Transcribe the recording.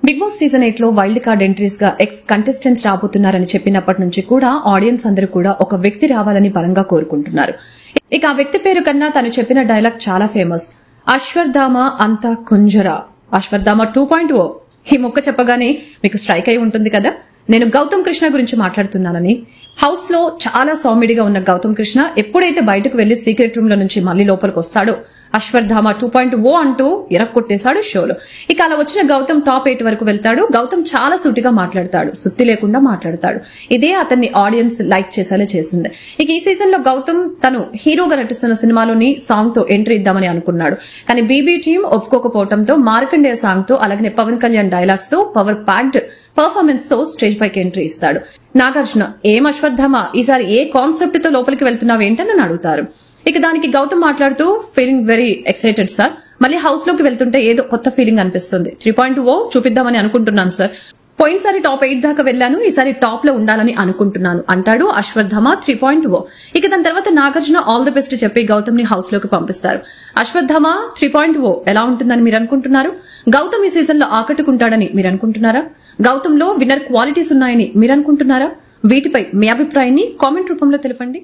Big boss season 8 లో wild card entries గా X contestants రాబోతున్నారని చెప్పినప్పటి నుంచి కూడా ఆడియన్స్ అందరూ కూడా ఒక వ్యక్తి రావాలని బలంగా కోరుకుంటున్నారు. ఇక ఆ వ్యక్తి పేరు కన్నా తను చెప్పిన డైలాగ్ చాలా ఫేమస్. అశ్వత్థామ అంతా కుంజరా, అశ్వత్థామ 2.0. ఈ ముక్క చెప్పగానే మీకు స్ట్రైక్ అయి ఉంటుంది కదా. నేను గౌతమ్ కృష్ణ గురించి మాట్లాడుతున్నానని. హౌస్ లో చాలా సామిడిగా ఉన్న గౌతమ్ కృష్ణ ఎప్పుడైతే బయటకు వెళ్లి సీక్రెట్ రూమ్ లో నుంచి మళ్లీ లోపలికి వస్తాడో అశ్వత్థామ 2.0 అంటూ ఇరక్కొట్టేశాడు షోలో. ఇక అలా వచ్చిన గౌతమ్ టాప్ 8 వరకు వెళ్తాడు. గౌతమ్ చాలా సూటిగా మాట్లాడతాడు, సుత్తి లేకుండా మాట్లాడతాడు. ఇదే అతన్ని ఆడియన్స్ లైక్ చేసేలా చేసింది. ఇక ఈ సీజన్ లో గౌతమ్ తను హీరోగా నటిస్తున్న సినిమాలోని సాంగ్ తో ఎంట్రీ ఇద్దామని అనుకున్నాడు. కానీ బీబీ టీమ్ ఒప్పుకోకపోవడంతో మార్కండేయ సాంగ్ తో అలాగే పవన్ కళ్యాణ్ డైలాగ్స్ తో పవర్ ప్యాక్డ్ పర్ఫార్మెన్స్ తో స్టేజ్ పైకి ఎంట్రీ ఇస్తాడు. నాగార్జున ఏం అశ్వత్థామ ఈసారి ఏ కాన్సెప్ట్ తో లోపలికి వెళ్తున్నావేంటని నన్ను అడుగుతారు. ఇక దానికి గౌతమ్ మాట్లాడుతూ ఫీలింగ్ వెరీ ఎక్సైటెడ్ సార్, మళ్ళీ హౌస్ లోకి వెళ్తుంటే ఏదో కొత్త ఫీలింగ్ అనిపిస్తుంది. 3.0 చూపిద్దామని అనుకుంటున్నాను సార్. పోయినసారి టాప్ 8 దాకా వెళ్లాను, ఈసారి టాప్ లో ఉండాలని అనుకుంటున్నాను అంటాడు అశ్వత్థామ 3.0. ఇక దాని తర్వాత నాగార్జున ఆల్ ది బెస్ట్ చెప్పి గౌతమ్ ని హౌస్ లోకి పంపిస్తారు. అశ్వత్థామ 3.0 ఎలా ఉంటుందని మీరు అనుకుంటున్నారు? గౌతమ్ ఈ సీజన్ లో ఆకట్టుకుంటాడని మీరు అనుకుంటున్నారా? గౌతమ్ లో విన్నర్ క్వాలిటీస్ ఉన్నాయని మీరు అనుకుంటున్నారా? వీటిపై మీ అభిప్రాయాన్ని కామెంట్ రూపంలో తెలపండి.